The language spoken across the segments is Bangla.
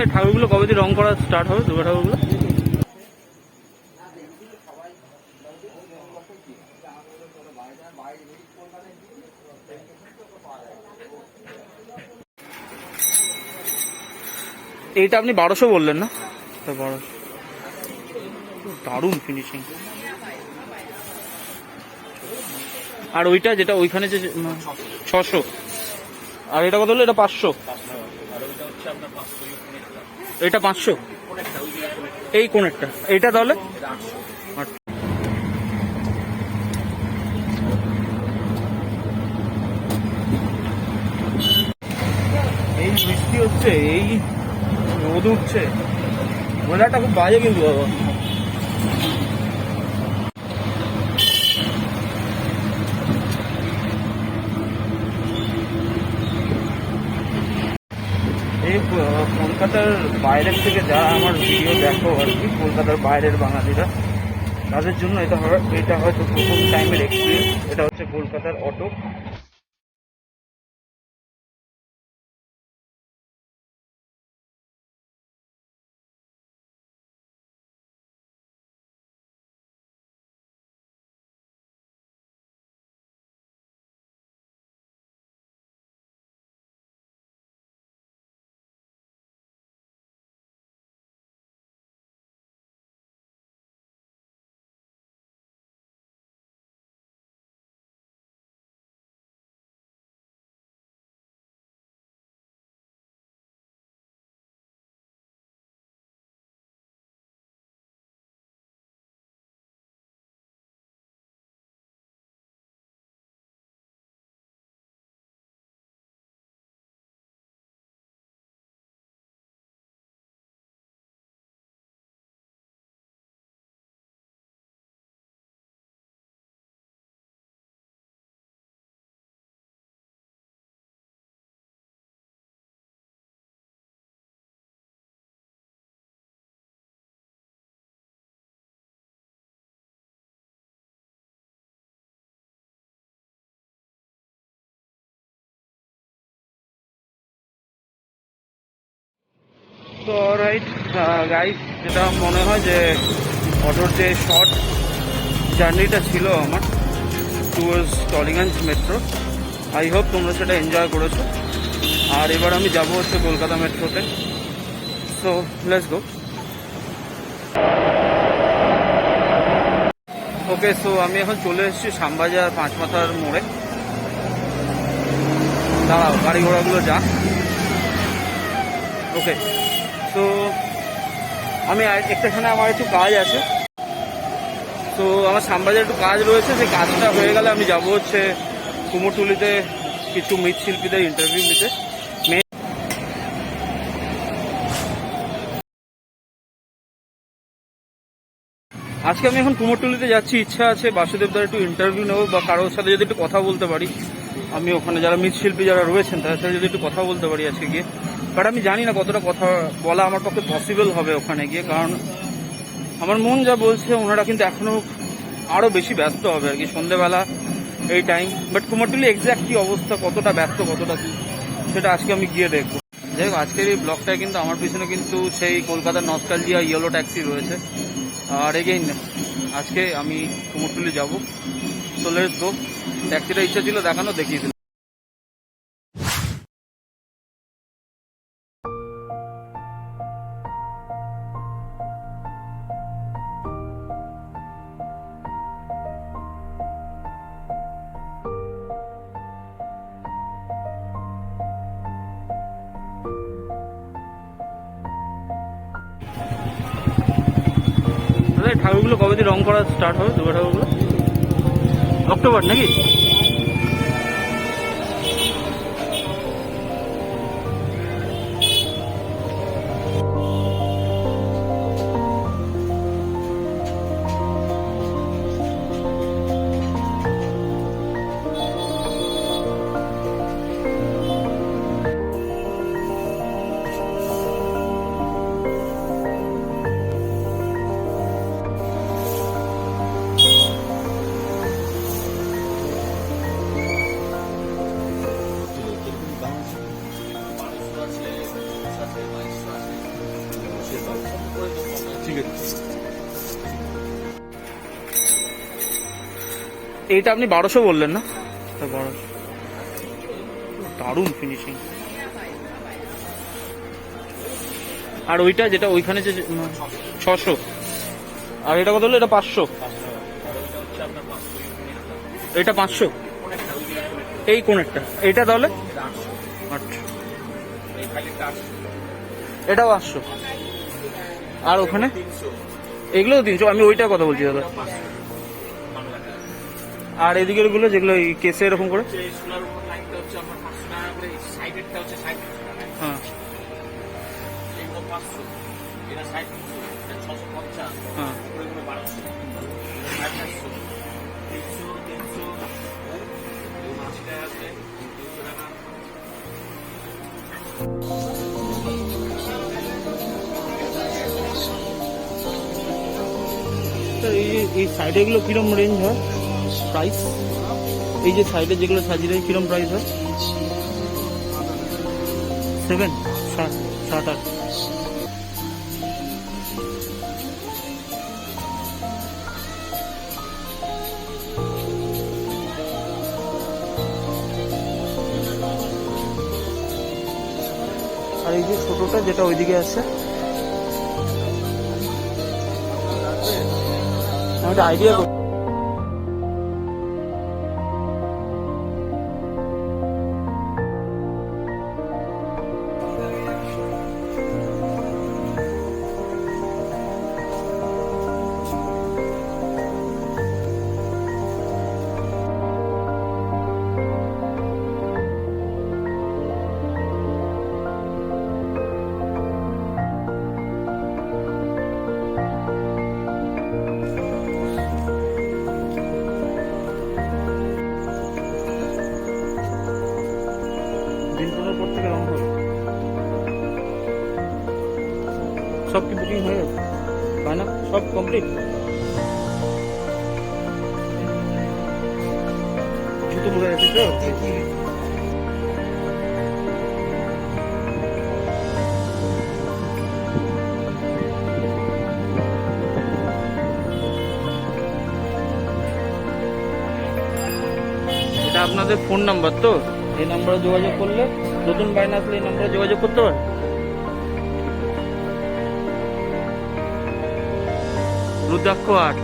দাদা এই ঠাকুরগুলো কবে দিয়ে রং করা স্টার্ট হবে, দুর্গা ঠাকুরগুলো? এইটা আপনি 1200 বললেন না? 1200, দারুণ ফিনিশিং। আর ওইটা যেটা ওইখানে যে 600, আর এটা কত হলো? এটা 500, এটা 500, এই কোণেরটা এইটা তাহলে। এই বৃষ্টি হচ্ছে, এই রোদ উঠছে, ওয়েদারটা খুব বাজে কিন্তু বাবা। এই কলকাতার বাইরের থেকে যারা আমার ভিডিও দেখো আর কি, কলকাতার বাইরের বাঙালিরা, তাদের জন্য এটা হয়তো প্রথম টাইমের এক্সপিরিয়েন্স। এটা হচ্ছে কলকাতার অটো। তো রাইট গাইস, যেটা মনে হয় যে অটোর যে শর্ট জার্নিটা ছিল আমার towards Tollygunge metro, I hope তোমরা সেটা এনজয় করেছো। আর এবার আমি যাব হচ্ছে কলকাতা মেট্রোতে। So let's go. Okay, so আমি এখন চলে এসেছি শ্যামবাজার পাঁচমাথার মোড়ে। দাঁড়াও, গাড়ি ঘোড়াগুলো যাক। ওকে, তো আমি একটাখানে আমার একটু কাজ আছে, তো আমার শ্যামবাজারে একটু কাজ রয়েছে। সেই কাজটা হয়ে গেলে আমি যাব হচ্ছে কুমোরটুলিতে কিছু মৃৎশিল্পীদের ইন্টারভিউ নিতে। আজকে আমি এখন কুমোরটুলিতে যাচ্ছি, ইচ্ছা আছে বাসুদেবদার একটু ইন্টারভিউ নেবো, বা কারোর সাথে যদি একটু কথা বলতে পারি। আমি ওখানে যারা মৃৎশিল্পী যারা রয়েছেন তাদের সাথে যদি একটু কথা বলতে পারি আজকে গিয়ে। বাট আমি জানি না কতটা কথা বলা আমার পক্ষে পসিবল হবে ওখানে গিয়ে, কারণ আমার মন যা বলছে ওনারা কিন্তু এখনো আরো বেশি ব্যস্ত হবে আর কি সন্ধ্যেবেলা এই টাইম। বাট কুমোরটুলি এক্স্যাক্ট কি অবস্থা, কতটা ব্যস্ত কতটা কি, সেটা আজকে আমি গিয়ে দেখবো। যাই হোক, আজকের এই ব্লগটায় কিন্তু আমার পিছনে কিন্তু সেই কলকাতার নস্টালজিয়া ইয়েলো ট্যাক্সি রয়েছে। আর এগেইন আজকে আমি কুমোরটুলি যাবো। সো লেটস গো। ট্যাক্সিটা ইচ্ছা ছিল দেখানো, দেখিয়ে দিলাম। ঠাকুরগুলো কবে দিয়ে রং করা স্টার্ট হবে, দুর্গা ঠাকুরগুলো? অক্টোবর নাকি? ঠিক আছে। এইটা আপনি 1200 বললেন না? 1200, দারুণ ফিনিশিং। আর ওইটা যেটা ওইখানে যে 600, আর এটা কত হলো? এটা 500, এটা 500, এই কোণেরটা এইটা তাহলে আচ্ছা, এটাও 800, আর ওখানে এগুলোও 300। আমি ওইটার কথা বলছি দাদা। আর এদিকের গুলো যেগুলো এই কেসে এরকম করে, হ্যাঁ হ্যাঁ। তো এই সাইডে গুলো কিরম রেঞ্জ হয় প্রাইস? এই যে সাইডে যেগুলো সাজিয়ে দেয় কিরম প্রাইস হয়? 7, 7, 7, 8। আর এই যে ছোটটা যেটা ওইদিকে আছে, আমি একটা আইডিয়া করি। দিন 15 পর থেকে রং হবে, সব কি বুকিং হয়ে গেছে? বায়না সব কমপ্লিট? জুতো বোঝা যাচ্ছে তো? এটা আপনাদের ফোন নাম্বার তো? এই নাম্বারে যোগাযোগ করলে নতুন বায়না আসলে এই নাম্বারে যোগাযোগ করতে পারে। রুদ্রাক্ষ 8।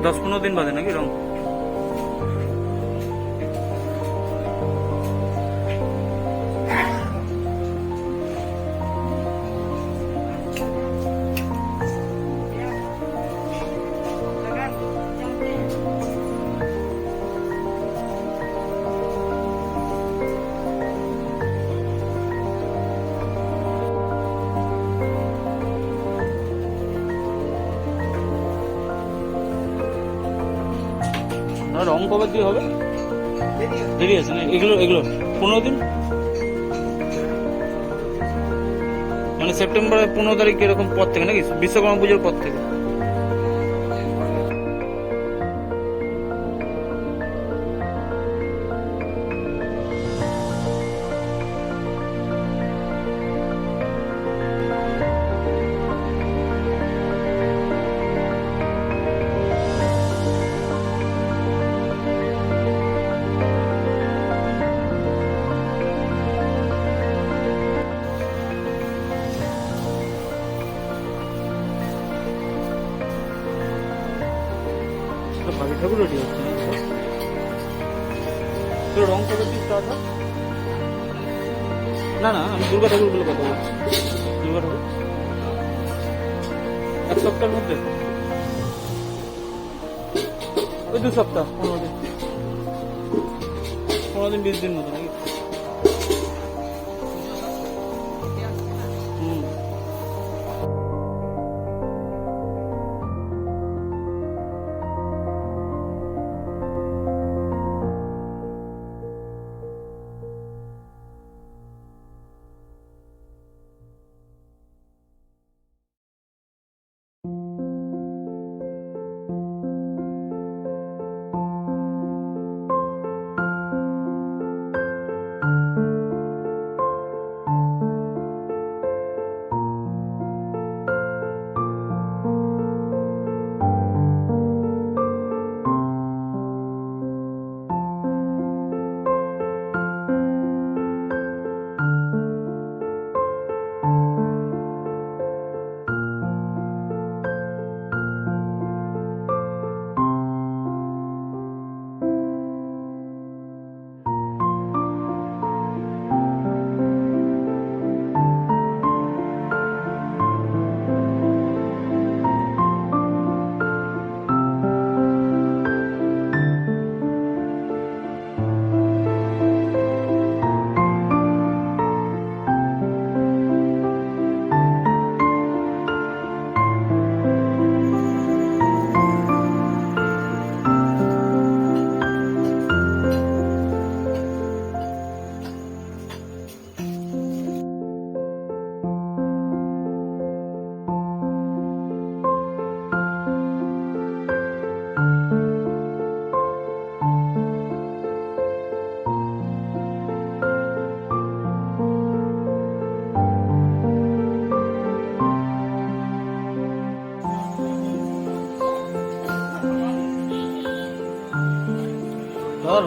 দশ 15 দিন বাদে নাকি রং? রং কবে দিয়ে হবে? দেরি আছে না? এগুলো 15 দিন, মানে সেপ্টেম্বরের 15 তারিখ এরকম পর থেকে নাকি? বিশ্বকর্মা পুজোর পর থেকে। বাড়ি ঠাকুর রেডি হচ্ছে না তো? রং কবে দিয়ে স্টার্ট হয়? না না, আমি দুর্গা ঠাকুরগুলো কথা বলছি। দুর্গা ঠাকুর 1 সপ্তাহের মধ্যে, ওই 2 সপ্তাহ, 15 দিন, 15 দিন 20 দিন মতো নাকি?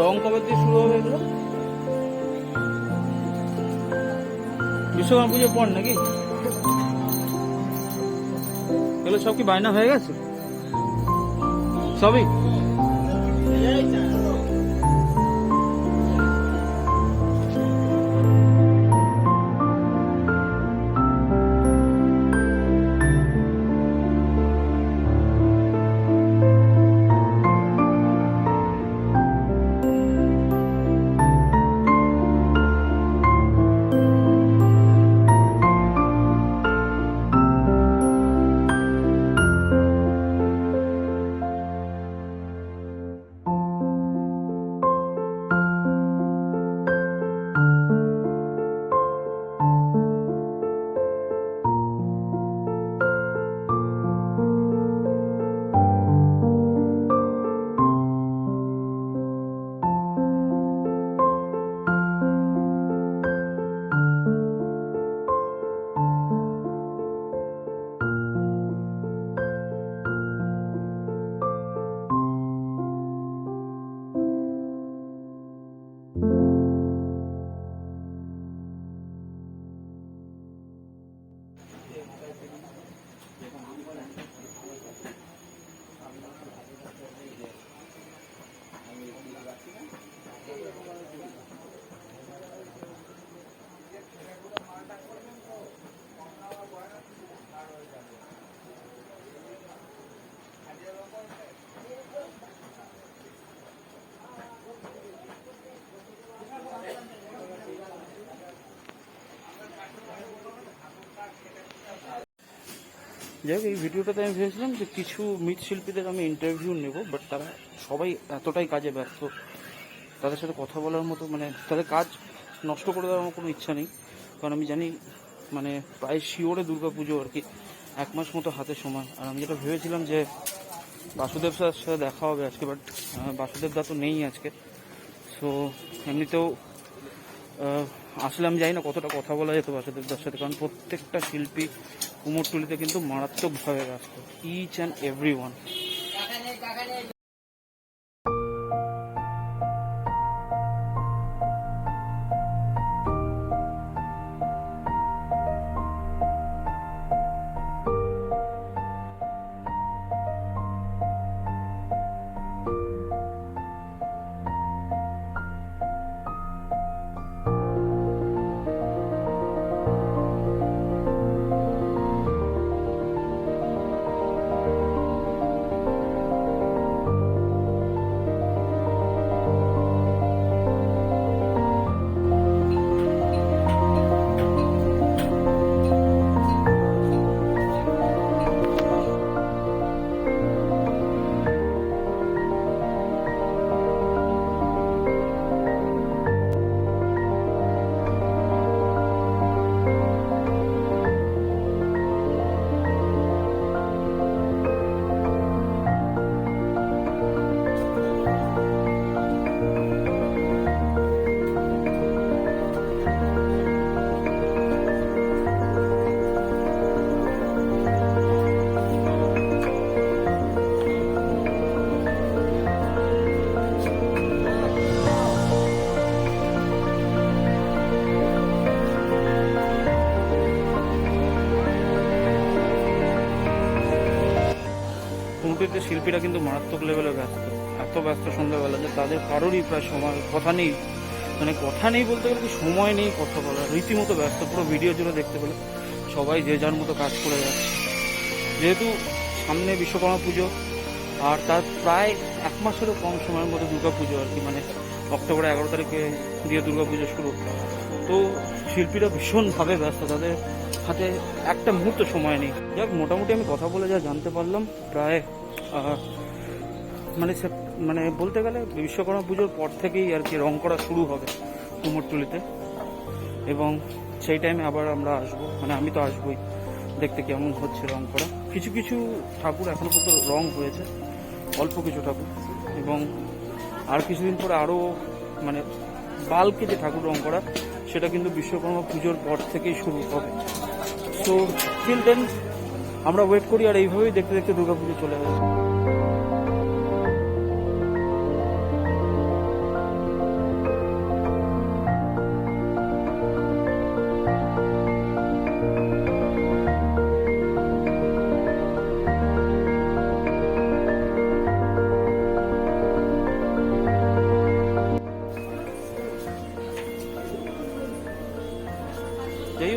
রং কবে থেকে শুরু হবে এগুলো? বিশ্বকর্মা পুজোর পর নাকি? এগুলো সব কি বায়না হয়ে গেছে সবই? যাই হোক, এই ভিডিওটাতে আমি ভেবেছিলাম যে কিছু মৃৎশিল্পীদের আমি ইন্টারভিউ নেব, বাট তারা সবাই এতটাই কাজে ব্যস্ত, তাদের সাথে কথা বলার মতো মানে তাদের কাজ নষ্ট করে দেওয়ার আমার কোনো ইচ্ছা নেই। কারণ আমি জানি মানে প্রায় শিওরে দুর্গা পুজো আর কি, 1 মাস মতো হাতে সময়। আর আমি যেটা ভেবেছিলাম যে বাসুদেব স্যারের সাথে দেখা হবে আজকে, বাট বাসুদেব দা তো নেই আজকে। সো এমনিতেও আসলে আমি জানি না কতটা কথা বলা যেত বাসুদেবদার সাথে, কারণ প্রত্যেকটা শিল্পী কুমোরটুলিতে কিন্তু মারাত্মকভাবে ব্যস্ত, ইচ অ্যান্ড এভরি ওয়ান। কুমোরটুলিতে শিল্পীরা কিন্তু মারাত্মক লেভেলে ব্যস্ত, এত ব্যস্ত সন্ধ্যাবেলা যে তাদের কারোরই প্রায় সময় কথা নেই, মানে কথা নেই বলতে গেলে কি সময় নেই কথা বলার, রীতিমতো ব্যস্ত। পুরো ভিডিও জুড়ে দেখতে পেলে সবাই যে যার মতো কাজ করে যাচ্ছে। যেহেতু সামনে বিশ্বকর্মা পুজো আর তার প্রায় 1 মাসেরও কম সময়ের মধ্যে দুর্গা পুজো আর কি, মানে অক্টোবরের 11 তারিখে দিয়ে দুর্গা পুজো শুরু। তো শিল্পীরা ভীষণভাবে ব্যস্ত, তাদের হাতে একটা মুহূর্ত সময় নেই। যাক, মোটামুটি আমি কথা বলে যা জানতে পারলাম, প্রায় মানে বলতে গেলে বিশ্বকর্মা পুজোর পর থেকেই আর কি রং করা শুরু হবে কুমোরটুলিতে, এবং সেই টাইমে আবার আমরা আসবো, মানে আমি তো আসবোই দেখতে কেমন হচ্ছে রং করা। কিছু কিছু ঠাকুর এখনো পর্যন্ত রং হয়েছে, অল্প কিছু ঠাকুর, এবং আর কিছুদিন পরে আরও মানে বাল্কে যে ঠাকুর রং করা সেটা কিন্তু বিশ্বকর্মা পুজোর পর থেকেই শুরু হবে। সো টিল দেন আমরা ওয়েট করি, আর এইভাবেই দেখতে দেখতে দুর্গাপুজো চলে আসবে।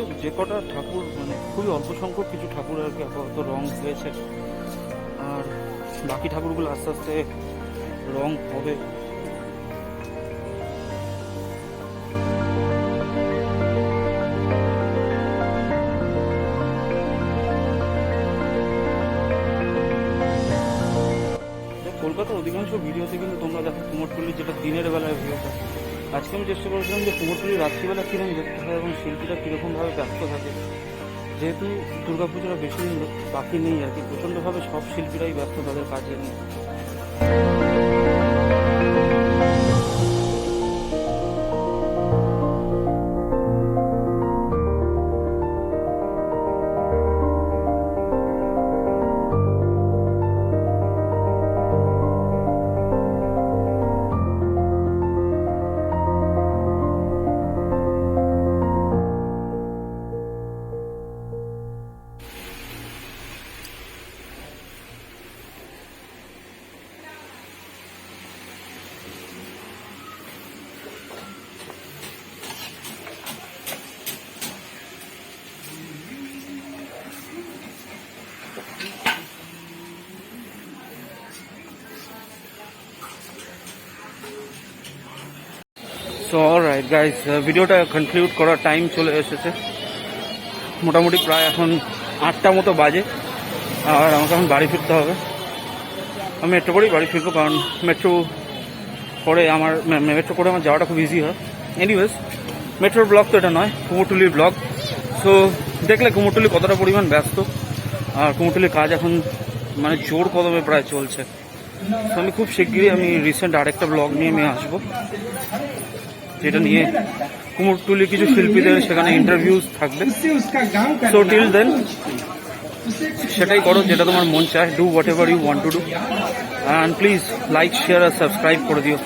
হোক, যে কটা ঠাকুর মানে খুবই অল্প সংখ্যক কিছু ঠাকুর আর কি আপাতত রং হয়েছে, আর বাকি ঠাকুরগুলো আস্তে আস্তে রং হবে। কলকাতার অধিকাংশ ভিডিওতে কিন্তু তোমরা দেখো কুমোরটুলি যেটা দিনের বেলায় ভিডিওটা। আজকে আমি চেষ্টা করেছিলাম যে কুমোরটুলি রাত্রিবেলা কীরকম দেখতে হয় এবং শিল্পীরা কীরকমভাবে ব্যস্ত থাকে। যেহেতু দুর্গাপুজোটা বেশি দিন বাকি নেই আর কি, প্রচণ্ডভাবে সব শিল্পীরাই ব্যস্ত তাদের কাজে নিয়ে। সো অলরাইট গাইস, ভিডিওটা কনক্লুড করার টাইম চলে এসেছে। মোটামুটি প্রায় এখন 8টা মতো বাজে, আর আমাকে এখন বাড়ি ফিরতে হবে। আমি মেট্রো করেই বাড়ি ফিরবো, কারণ মেট্রো করে আমার যাওয়াটা খুব ইজি হয়। এনিওয়েজ, মেট্রোর ব্লগ তো এটা নয়, কুমোরটুলির ব্লগ। সো দেখলে কুমোরটুলি কতটা পরিমাণ ব্যস্ত, আর কুমোরটুলির কাজ এখন মানে জোর কদমে প্রায় চলছে। তো আমি খুব শিগগিরই আমি রিসেন্ট আরেকটা ব্লগ নিয়ে আমি আসবো, যেটা নিয়ে কুমোরটুলির কিছু শিল্পীদের সেখানে ইন্টারভিউজ থাকবে। সো টিল দেন সেটাই করো যেটা তোমার মন চায়, do whatever you want to do, and please like, share আর সাবস্ক্রাইব করে দিও।